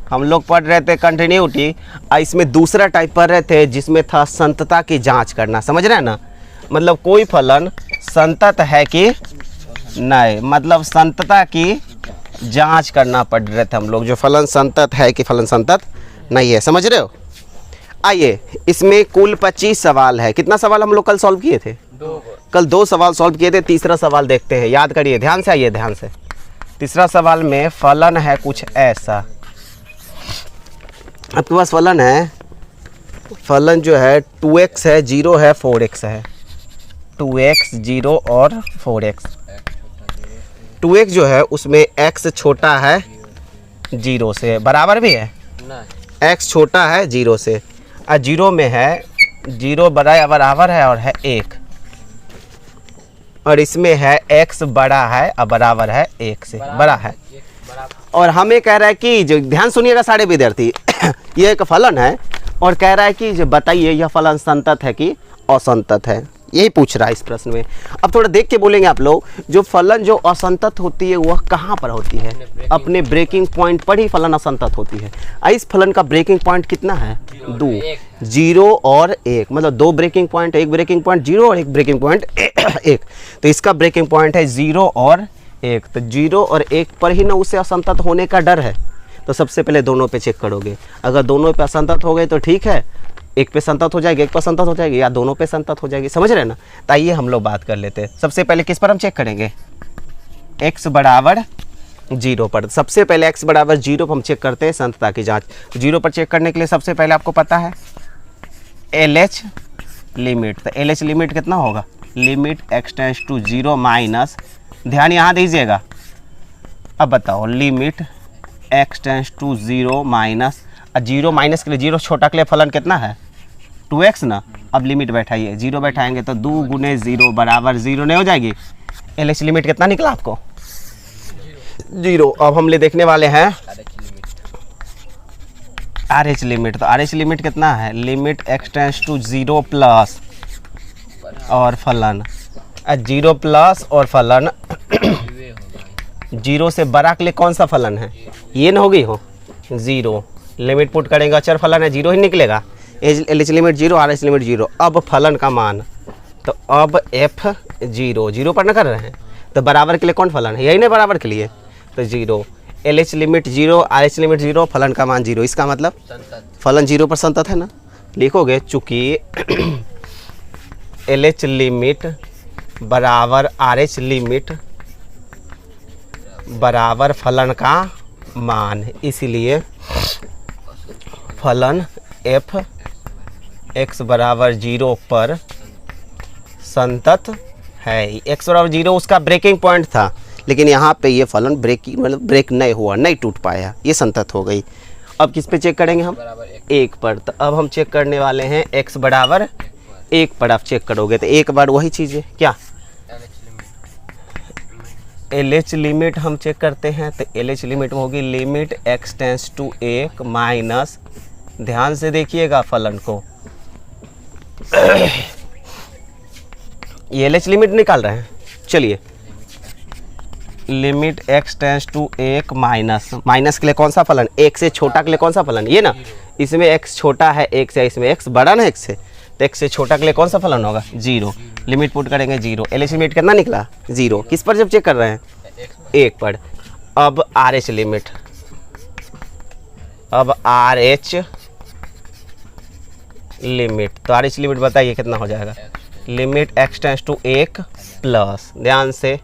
हम लोग पढ़ रहे थे कंटिन्यूटी, इसमें दूसरा टाइप पढ़ रहे थे जिसमें था संतता की जांच करना। समझ रहे हैं ना, मतलब कोई फलन संतत है कि नहीं, मतलब संतता की जांच करना पढ़ रहे थे हम लोग, जो फलन संतत है कि फलन संतत नहीं है। समझ रहे हो। आइए, इसमें कुल 25 सवाल है। कितना सवाल हम लोग कल सॉल्व किए थे? कल 2 सवाल सॉल्व किए थे। तीसरा सवाल देखते हैं, याद करिए, ध्यान से आइए, ध्यान से। तीसरा सवाल में फलन है कुछ ऐसा। आपके पास फलन है, फलन जो है 2x है, 0 है, 4x है। 2x 0 और 4x। 2x जो है उसमें x छोटा है 0 से, बराबर भी है, x छोटा है 0 से, और 0 में है 0 बराबर है और है 1, और इसमें है x बड़ा है और बराबर है 1 से, बड़ा है। और हमें कह रहा है कि जो, ध्यान सुनिएगा सारे विद्यार्थी, ये एक फलन है और कह रहा है कि जो बताइए यह फलन संतत है कि असंतत है, यही पूछ रहा है इस प्रश्न में। अब थोड़ा देख के बोलेंगे आप लोग, जो फलन जो असंतत होती है वह कहाँ पर होती है? अपने ब्रेकिंग पॉइंट पर ही फलन असंतत होती है। इस फलन का ब्रेकिंग पॉइंट कितना है? 2, 0 और 1, मतलब 2 ब्रेकिंग पॉइंट, 1 ब्रेकिंग पॉइंट 0 और 1 ब्रेकिंग पॉइंट 1। तो इसका ब्रेकिंग पॉइंट है 0 और 1। तो 0 और 1 पर ही ना उसे असंतत होने का डर है। तो सबसे पहले दोनों पे चेक करोगे, अगर दोनों पे असंतत हो गए तो ठीक है, एक पे संतत हो जाएगी, एक पर संतत हो जाएगी, या दोनों पे संतत हो जाएगी। समझ रहे हैं ना। तो आइए हम लोग बात कर लेते हैं। सबसे पहले किस पर हम चेक करेंगे? x बराबर 0 पर। सबसे पहले x बराबर 0 पर हम चेक करते हैं संतता की जांच। 0 पर चेक करने के लिए सबसे पहले आपको पता है LH लिमिट। तो LH लिमिट कितना होगा? Limit x tends to 0 minus, ध्यान यहाँ दीजिएगा। अब बताओ, limit x tends to 0 minus, 0 minus के लिए 0 छोटा के लिए फलन कितना है? 2x ना। अब लिमिट बैठाइए, 0 बैठाएंगे तो 2 गुने 0 बराबर 0 नहीं हो जाएगी? LH लिमिट कितना निकला आपको? 0। अब हम ले देखने वाले हैं RH लिमिट। तो RH लिमिट कितना है? Limit x tends to 0 plus और फलन 0 प्लस और फलन 0 से बड़ा के लिए कौन सा फलन है? ये ना होगी हो 0। लिमिट पुट करेंगे, अचर फलन है, 0 ही निकलेगा। LH limit 0, RH limit 0। अब फलन का मान, तो अब f 0 पर ना कर रहे हैं, तो बराबर के लिए कौन फलन है? यही नहीं बराबर के लिए, तो 0। LH लिमिट 0, RH लिमिट 0, फलन का मान 0। इसका मतलब फलन 0 पर संतत है ना। लिखोगे चूँकि LH लिमिट बराबर RH लिमिट बराबर फलन का मान, इसीलिए फलन f x बराबर 0 पर संतत है। x बराबर 0 उसका ब्रेकिंग पॉइंट था, लेकिन यहाँ पे ये फलन ब्रेक नहीं हुआ, नहीं टूट पाया, ये संतत हो गई। अब किस पे चेक करेंगे हम? 1 पर। तो अब हम चेक करने वाले हैं x बराबर 1 पर। आप चेक करोगे तो एक बार वही चीज़ है क्या? LH लिमिट हम चेक करते हैं, तो LH लिमिट में होगी limit x tends to 1 minus, ध्यान से देखिएगा फलन को, ये LH लिमिट निकाल रहे हैं। चलिए, limit x tends to 1 minus, minus के लिए कौन सा फलन? 1 से छोटा के लिए कौन सा फलन? ये ना, इसमें x छोटा है 1 से, इसमें x बड़ा ना 1 से, तो x से छोटा के लिए कौन सा फलन होगा? 0। लिमिट पुट करेंगे 0। LH लिमिट कितना निकला? 0। किस पर जब चेक कर रहे हैं? 1 पर। अब RH लिमिट, अब RH लिमिट, तो RH लिमिट बताइए कितना हो जाएगा? Limit x tends to 1 plus, ध्यान से,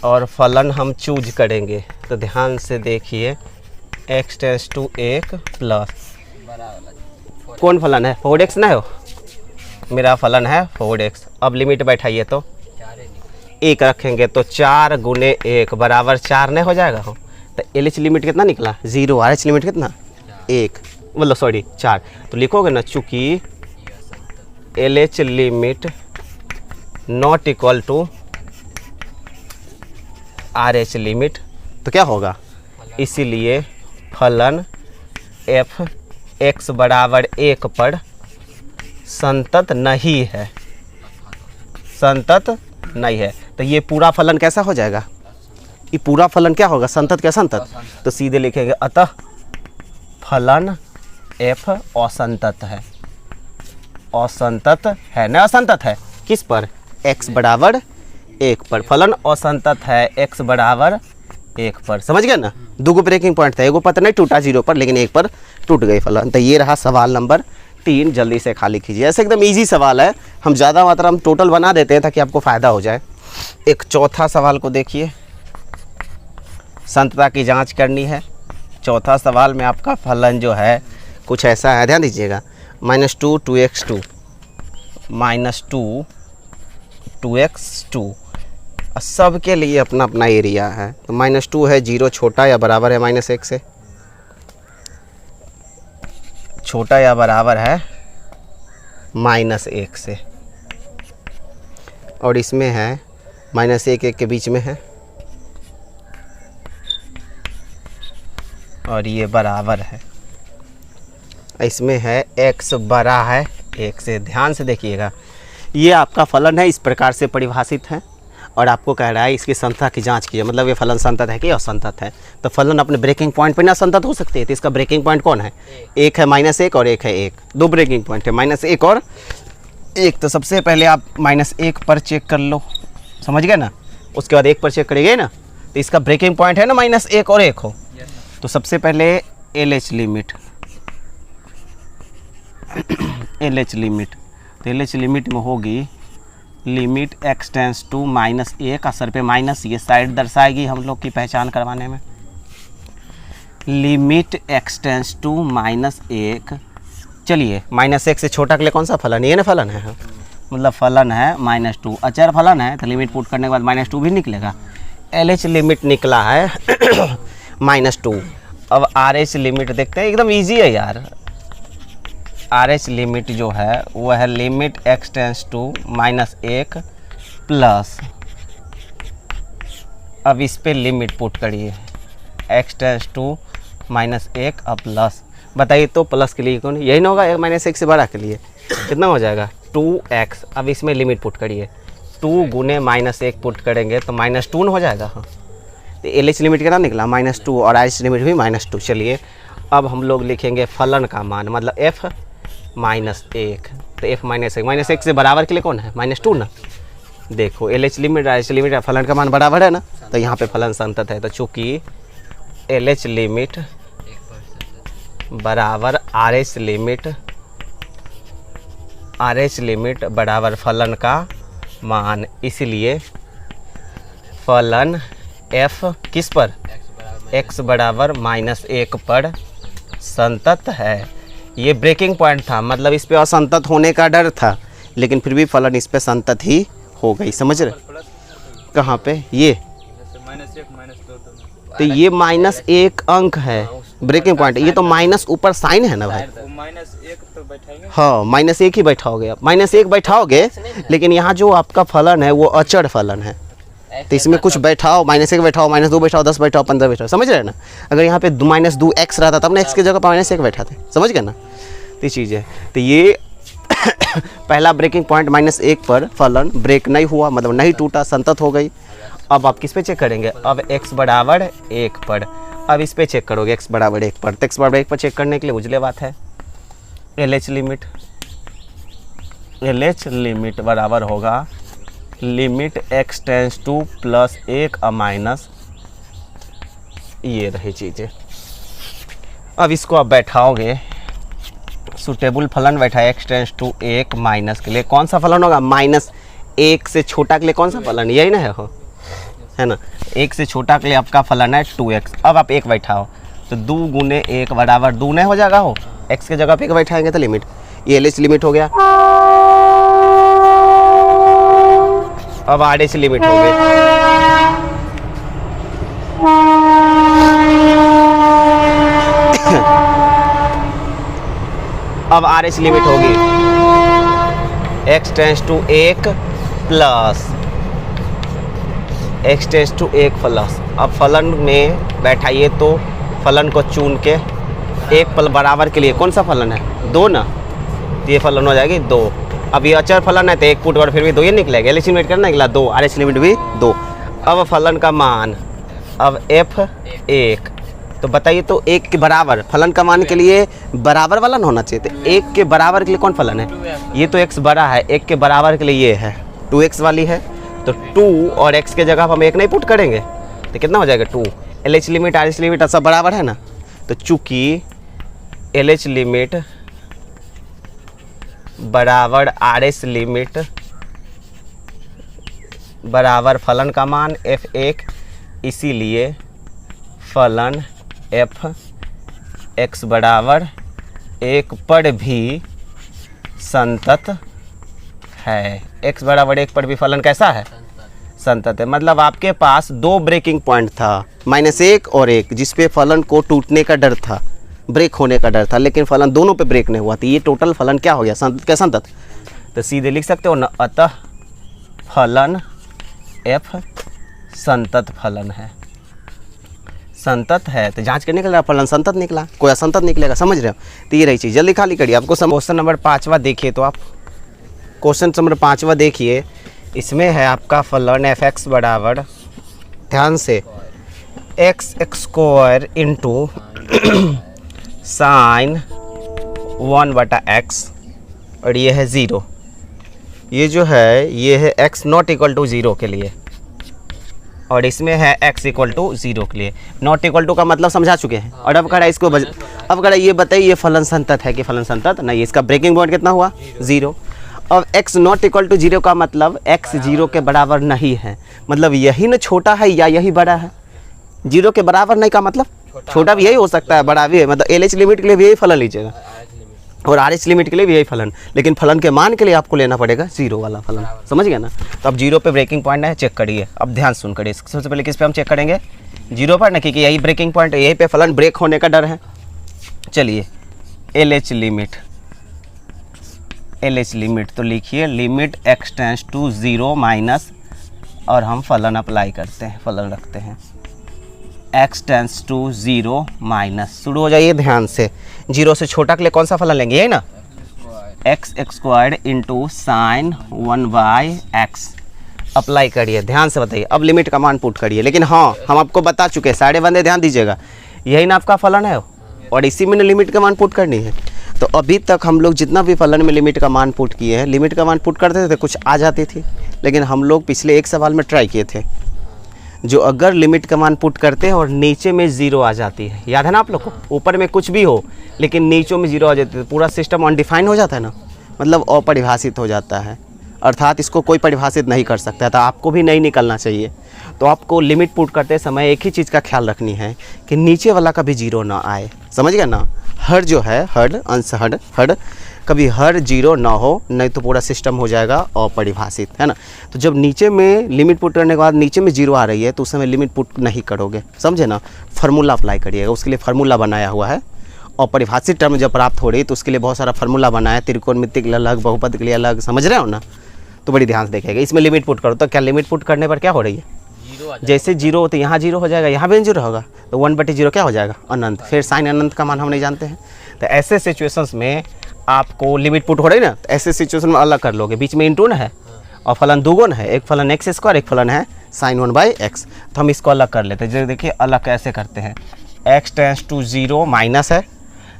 और फलन हम चूज करेंगे, तो ध्यान से देखिए, x टेंड्स टू 1 प्लस, कौन फलन है? 4x ना हो, मेरा फलन है 4x। अब लिमिट बैठाइए तो 1 रखेंगे तो 4 गुने 1 बराबर 4 नहीं हो जाएगा हो। तो LH लिमिट कितना निकला? 0। RH लिमिट कितना? 1, मतलब सॉरी 4। तो लिखोगे ना, चूँकि LH limit not equal to RH limit, तो क्या होगा? इसीलिए फलन f x बराबर 1 पर संतत नहीं है, संतत नहीं है। तो ये पूरा फलन कैसा हो जाएगा? ये पूरा फलन क्या होगा? संतत क्या संतत? तो सीधे लिखेंगे अतः फलन f असंतत है, असंतत है ना, असंतत है किस पर, x बराबर 1 पर। फलन असंतत है x बराबर 1 पर, समझ गए ना। दो ब्रेकिंग पॉइंट था, एगो पता नहीं टूटा 0 पर, लेकिन एक पर टूट गई फलन। तो ये रहा सवाल नंबर 3, जल्दी से खाली कीजिए। ऐसे एकदम इजी सवाल है, हम ज़्यादा मात्रा में टोटल बना देते हैं ताकि आपको फ़ायदा हो जाए। एक चौथा सवाल को देखिए, संतता की जांच करनी है। चौथा सवाल में आपका फलन जो है कुछ ऐसा है, ध्यान दीजिएगा। -2 2x2 -2 2x2, सब के लिए अपना अपना एरिया है। तो -2 है 0 छोटा या बराबर है -1 से, छोटा या बराबर है -1 से, और इसमें है -1 1 के बीच में है, और ये बराबर है। इसमें है x बड़ा है 1 से। ध्यान से देखिएगा, ये आपका फलन है, इस प्रकार से परिभाषित है, और आपको कह रहा है इसकी संतता की जांच कीजिए, मतलब ये फलन संतत है कि असंतत है। तो फलन अपने ब्रेकिंग पॉइंट पर ना संतत हो सकते हैं, तो इसका ब्रेकिंग पॉइंट कौन है, एक है -1 और एक है 1, दो ब्रेकिंग पॉइंट है -1 और 1। तो सबसे पहले आप -1 पर चेक कर लो, समझ गए ना, उसके बाद 1 पर चेक करेंगे ना। तो इसका ब्रेकिंग पॉइंट है ना -1 और 1 हो। तो सबसे पहले LH लिमिट, LH लिमिट, तो LH लिमिट में होगी लिमिट x टेंस टू -1, असर पे माइनस ये साइड दर्शाएगी हम लोग की पहचान करवाने में। लिमिट x टेंस टू -1, चलिए -1 से छोटा के लिए कौन सा फलन, ये ना फलन है, मतलब फलन है -2, अचर फलन है, तो लिमिट पुट करने के बाद -2 भी निकलेगा। LH लिमिट निकला है -2। अब RH लिमिट देखते हैं, एकदम ईजी है यार। RH लिमिट जो है वो है limit x tends to -1 plus, अब इस पे लिमिट पुट करिए, x टेंस टू -1 अब प्लस, बताइए तो प्लस के लिए कौन, यही ना होगा, -1 से बड़ा के लिए कितना हो जाएगा 2x। अब इसमें लिमिट पुट करिए, 2 गुने -1 पुट करेंगे तो -2 हो जाएगा। हाँ, तो LH लिमिट कितना निकला -2 और RH लिमिट भी -2। चलिए अब हम लोग लिखेंगे फलन का मान, मतलब f -1, तो f -1 से बराबर के लिए कौन है -2 ना। देखो LH लिमिट RH लिमिट फलन का मान बराबर है ना, तो यहाँ पे फलन संतत है। तो चूँकि LH लिमिट बराबर RH लिमिट बराबर फलन का मान, इसलिए फलन f किस पर, x बराबर -1 पर संतत है। ये ब्रेकिंग पॉइंट था, मतलब इस पे असंतत होने का डर था, लेकिन फिर भी फलन इस पे संतत ही हो गई, समझ रहे। कहाँ पे ये तो ये -1 अंक है ब्रेकिंग पॉइंट, ये तो माइनस ऊपर साइन है ना भाई, -1 तो बैठाएंगे। हाँ -1 ही बैठाओगे, आप -1 बैठाओगे, लेकिन यहाँ जो आपका फलन है वो अचर फलन है, तो इसमें कुछ बैठाओ, -1 बैठाओ, -2 बैठाओ, 10 बैठाओ, 15 बैठाओ, समझ रहे ना। अगर यहाँ पे -2x रहता तब ना x की जगह पर -1 बैठाते, समझ गए ना। तो ये चीज़ है, तो ये पहला ब्रेकिंग पॉइंट -1 पर फलन ब्रेक नहीं हुआ, मतलब नहीं टूटा, संतत हो गई। अब आप किस पे चेक करेंगे, अब x बराबर 1 पर, अब इस पे चेक करोगे x बराबर 1 पर। तो x बराबर 1 पर चेक करने के लिए उजले बात है LH लिमिट बराबर होगा लिमिट x टेंस टू +1 और माइनस, ये रही चीज़ें। अब इसको आप बैठाओगे, सूटेबल फलन बैठा x टेंस टू 1 माइनस के लिए कौन सा फलन होगा, -1 से छोटा के लिए कौन सा फलन, यही ना है ना। 1 से छोटा के लिए आपका फलन है 2x। अब आप 1 बैठाओ तो 2 गुने 1 बराबर 2 नहीं हो जाएगा, हो x के जगह पे 1 बैठाएंगे तो लिमिट, ये LH लिमिट हो गया। अब RH लिमिट हो गई, अब RH लिमिट होगी x tends to 1 plus x tends to 1 plus. अब फलन में बैठाइए तो फलन को चुन के 1 पल बराबर के लिए कौन सा फलन है, 2 ना, तो ये फलन हो जाएगी 2। अब ये अचर फलन है तो 1 पुट और फिर भी 2 ही निकलेगा, LH लिमिट करना निकला 2, RH लिमिट भी 2। अब फलन का मान, अब f1 तो बताइए, तो 1 के बराबर फलन का मान के लिए बराबर वाला होना चाहिए। तो 1 के बराबर के लिए कौन फलन है? ये तो x बड़ा है, 1 के बराबर के लिए ये है 2x वाली है। तो 2 और x के जगह हम 1 नहीं पुट करेंगे तो कितना हो जाएगा 2। LH लिमिट RH लिमिट सब बराबर है ना, तो चूँकि LH लिमिट बराबर RH लिमिट बराबर फलन का मान f1, इसीलिए फलन f(x) बराबर 1 पर भी संतत है। x बराबर 1 पर भी फलन कैसा है? संतत है। मतलब आपके पास 2 ब्रेकिंग पॉइंट था, -1 और 1, जिसपे फलन को टूटने का डर था, ब्रेक होने का डर था, लेकिन फलन दोनों पे ब्रेक नहीं हुआ। तो ये टोटल फलन क्या हो गया? संतत। क्या संतत? तो सीधे लिख सकते हो ना, अतः फलन f संतत फलन है। संतत है तो जांच के निकल रहा फलन संतत निकला, कोई असंतत निकलेगा। समझ रहे हो? तो ये रही चीज़, जल्दी खाली करिए। आपको क्वेश्चन नंबर 5वां देखिए, तो आप क्वेश्चन नंबर 5वां देखिए। इसमें है आपका फलन f(x) बराबर, ध्यान से, x² इंटू साइन 1/x, और ये है 0। ये जो है ये है x नॉट इक्वल टू 0 के लिए, और इसमें है x इक्वल टू 0 के लिए। नॉट इक्वल टू का मतलब समझा चुके हैं। और अब करा इसको अब करा ये बताइए, ये फलन संतत है कि फलन संतत नहीं? इसका ब्रेकिंग पॉइंट कितना हुआ? 0। अब x नॉट इक्वल टू 0 का मतलब x 0 के बराबर नहीं है, मतलब यही ना छोटा है या यही बड़ा है? 0 के बराबर नहीं का मतलब छोटा भी यही हो सकता है, बड़ा भी है। मतलब LH लिमिट के लिए भी यही फलन लीजिएगा और RH लिमिट के लिए भी यही फलन, लेकिन फलन के मान के लिए आपको लेना पड़ेगा 0 वाला फलन। समझ गया ना? तो अब 0 पे ब्रेकिंग पॉइंट है, चेक करिए। अब ध्यान सुन करिए, सबसे पहले किस पे हम चेक करेंगे? 0 पर ना, क्योंकि यही ब्रेकिंग पॉइंट है, यही पे फलन ब्रेक होने का डर है। चलिए LH लिमिट तो लिखिए limit x tends to 0 minus, और हम फलन अप्लाई करते हैं, फलन रखते हैं x टेंस टू 0 माइनस। शुरू हो जाइए ध्यान से। 0 से छोटा के लिए कौन सा फलन लेंगे? यही ना, x² into sine 1/x। Apply करिए, ध्यान से बताइए। अब लिमिट का मान पुट करिए। लेकिन हाँ, हम आपको बता चुके हैं, सारे बंदे ध्यान दीजिएगा, यही ना आपका फलन है और इसी में लिमिट का मान पुट करनी है। तो अभी तक हम लोग जितना भी फलन में लिमिट का मान पुट किए हैं, लिमिट का मान पुट करते थे, कुछ आ जाती थी, लेकिन हम लोग पिछले एक सवाल में ट्राई किए थे, जो अगर लिमिट का मान पुट करते हैं और नीचे में 0 आ जाती है, याद है ना आप लोग को? ऊपर में कुछ भी हो लेकिन नीचे में 0 आ जाती है, पूरा सिस्टम अनडिफाइन हो जाता है ना, मतलब अपरिभाषित हो जाता है, अर्थात इसको कोई परिभाषित नहीं कर सकता। तो आपको भी नहीं निकलना चाहिए। तो आपको लिमिट पुट करते समय एक ही चीज़ का ख्याल रखनी है कि नीचे वाला कभी 0 ना आए। समझ गया ना? हर जो है हर अंश हर कभी हर 0 ना हो, नहीं तो पूरा सिस्टम हो जाएगा अपरिभाषित, है ना? तो जब नीचे में लिमिट पुट करने के बाद नीचे में 0 आ रही है तो उस समय लिमिट पुट नहीं करोगे, समझे ना? फार्मूला अप्लाई करिएगा, उसके लिए फार्मूला बनाया हुआ है। अपरिभाषित टर्म जब प्राप्त हो रही है तो उसके लिए बहुत सारा फार्मूला बनाया, त्रिकोणमिति के लिए अलग, बहुपद के लिए अलग, समझ रहे हो ना? तो बड़ी ध्यान से देखेगा। इसमें लिमिट पुट करो तो क्या लिमिट पुट करने पर क्या हो रही है? जैसे 0 तो यहाँ 0 हो जाएगा, यहाँ भी 0 होगा, तो 1/0 क्या हो जाएगा? अनंत। फिर साइन अनंत का मान हम नहीं जानते हैं। तो ऐसे सिचुएशंस में आपको लिमिट पुट हो रही ना, तो ऐसे सिचुएशन में अलग कर लोगे। बीच में इंटू ना है और फलन दुगुन है, एक फलन x², एक फलन है साइन 1/x। तो हम इसको अलग कर लेते हैं। जैसे देखिए अलग कैसे करते हैं, x टेंस टू 0 माइनस है,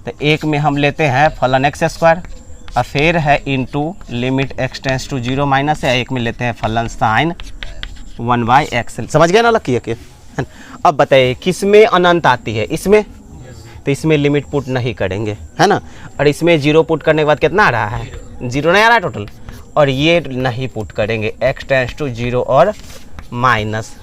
तो एक में हम लेते हैं फलन x² और फिर है into limit x tends to 0 minus है, एक में लेते हैं फलन साइन 1/x। समझ गए ना? अलग किया। अब बताइए किस में अनंत आती है? इसमें। तो इसमें लिमिट पुट नहीं करेंगे, है ना? और इसमें 0 पुट करने के बाद कितना आ रहा है? 0 नहीं आ रहा है टोटल, और ये नहीं पुट करेंगे, x टेंस टू 0 और माइनस,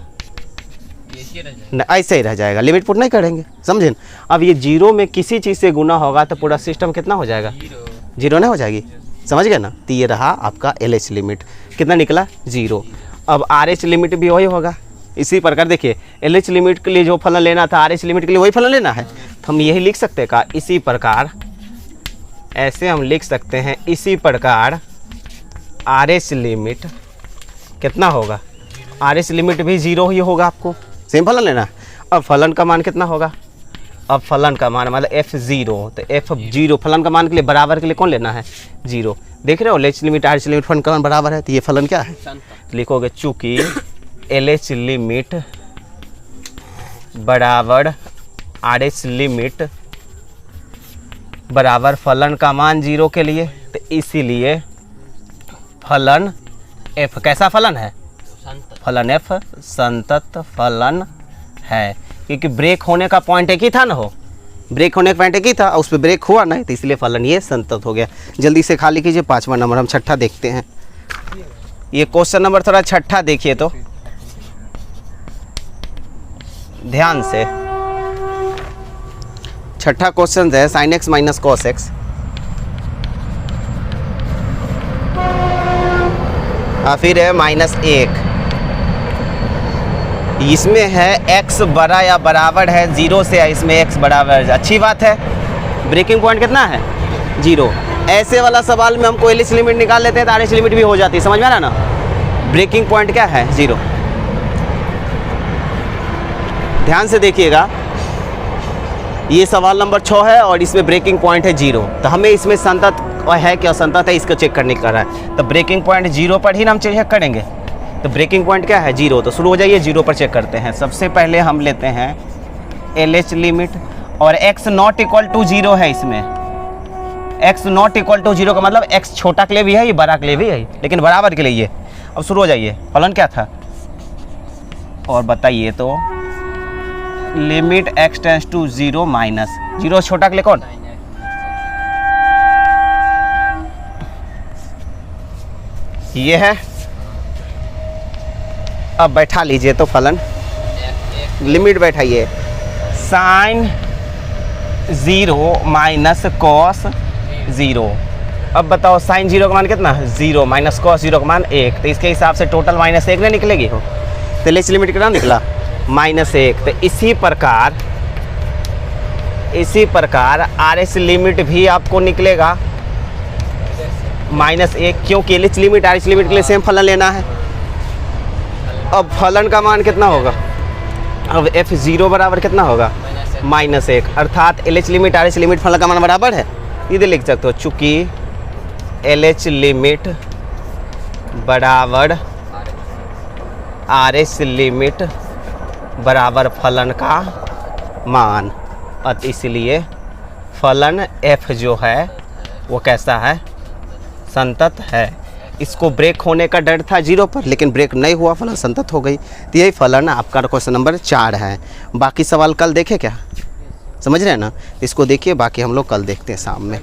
ऐसे ही रह जाएगा, लिमिट पुट नहीं करेंगे, समझे? अब ये 0 में किसी चीज़ से गुना होगा तो पूरा सिस्टम कितना हो जाएगा? 0 नहीं हो जाएगी। समझ गए ना? तो ये रहा आपका LH लिमिट, कितना निकला? 0। अब RH लिमिट भी वही होगा इसी प्रकार। देखिए LH लिमिट के लिए जो फलन लेना था, RH लिमिट के लिए वही फलन लेना है, तो हम यही लिख सकते हैं का इसी प्रकार, ऐसे हम लिख सकते हैं इसी प्रकार RH लिमिट कितना होगा? RH लिमिट भी 0 ही होगा, आपको सेम फलन लेना है। अब फलन का मान कितना होगा? अब फलन का मान मतलब f0, तो f0 फलन का मान के लिए बराबर के लिए कौन लेना है? 0। देख रहे हो LH लिमिट RH लिमिट फलन का मान बराबर है, तो ये फलन क्या है? तो लिखोगे चूँकि LH लिमिट बराबर आर एस लिमिट बराबर फलन का मान 0 के लिए, तो इसीलिए फलन f कैसा फलन है? फलन f संतत फलन है, क्योंकि ब्रेक होने का पॉइंट एक ही था ना, हो ब्रेक होने का पॉइंट एक ही था और उस पर ब्रेक हुआ नहीं, तो इसलिए फलन ये संतत हो गया। जल्दी से खाली कीजिए 5वां नंबर। हम 6ठा देखते हैं। ये क्वेश्चन नंबर थोड़ा 6ठा देखिए तो ध्यान से। 6ठा क्वेश्चन है sin x minus cos x। फिर है -1, इसमें है x बड़ा या बराबर है 0 से, इसमें x बराबर है। अच्छी बात है। ब्रेकिंग पॉइंट कितना है? 0। ऐसे वाला सवाल में हमको एलिस लिमिट निकाल लेते हैं तो आरएस लिमिट भी हो जाती है। समझ में आ रहा ना? ब्रेकिंग पॉइंट क्या है? 0। ध्यान से देखिएगा, ये सवाल नंबर 6 है और इसमें ब्रेकिंग पॉइंट है 0। तो हमें इसमें संतत है क्या असंतत है इसको चेक करने का रहा है। तो ब्रेकिंग पॉइंट 0 पर ही हम चेक करेंगे। तो ब्रेकिंग पॉइंट क्या है? 0। तो शुरू हो जाइए 0 पर चेक करते हैं। सबसे पहले हम लेते हैं LH लिमिट और x नॉट इक्वल टू 0 है। इसमें x नॉट इक्वल टू 0 का मतलब x छोटा के लिए भी है, ये बड़ा के लिए भी है, लेकिन बराबर के लिए ये। अब शुरू हो जाइए। फलन क्या था और बताइए तो? Limit x tends to 0 minus 0 छोटा के लिए कौन? ये है। अब बैठा लीजिए तो फलन लिमिट बैठाइए। Sine 0 minus cos 0। अब बताओ साइन 0 का मान कितना? 0 माइनस कॉस 0 का मान 1। तो इसके हिसाब से टोटल -1 नहीं निकलेगी हो। तो लेस लिमिट कितना निकला? -1। तो इसी प्रकार आर एस लिमिट भी आपको निकलेगा -1, क्योंकि LHS limit R S limit के लिए सेम फलन लेना है। अब फलन का मान कितना होगा? अब f0 बराबर कितना होगा? -1, अर्थात LH limit R S limit फलन का मान बराबर है। इधर लिख सकते हो, चूँकि LH लिमिट बराबर आर एस लिमिट बराबर फलन का मान, और इसलिए फलन f जो है वो कैसा है? संतत है। इसको ब्रेक होने का डर था 0 पर, लेकिन ब्रेक नहीं हुआ, फलन संतत हो गई। तो यही फलन आपका क्वेश्चन नंबर 4 है। बाकी सवाल कल देखे क्या? समझ रहे हैं ना? इसको देखिए, बाकी हम लोग कल देखते हैं शाम में।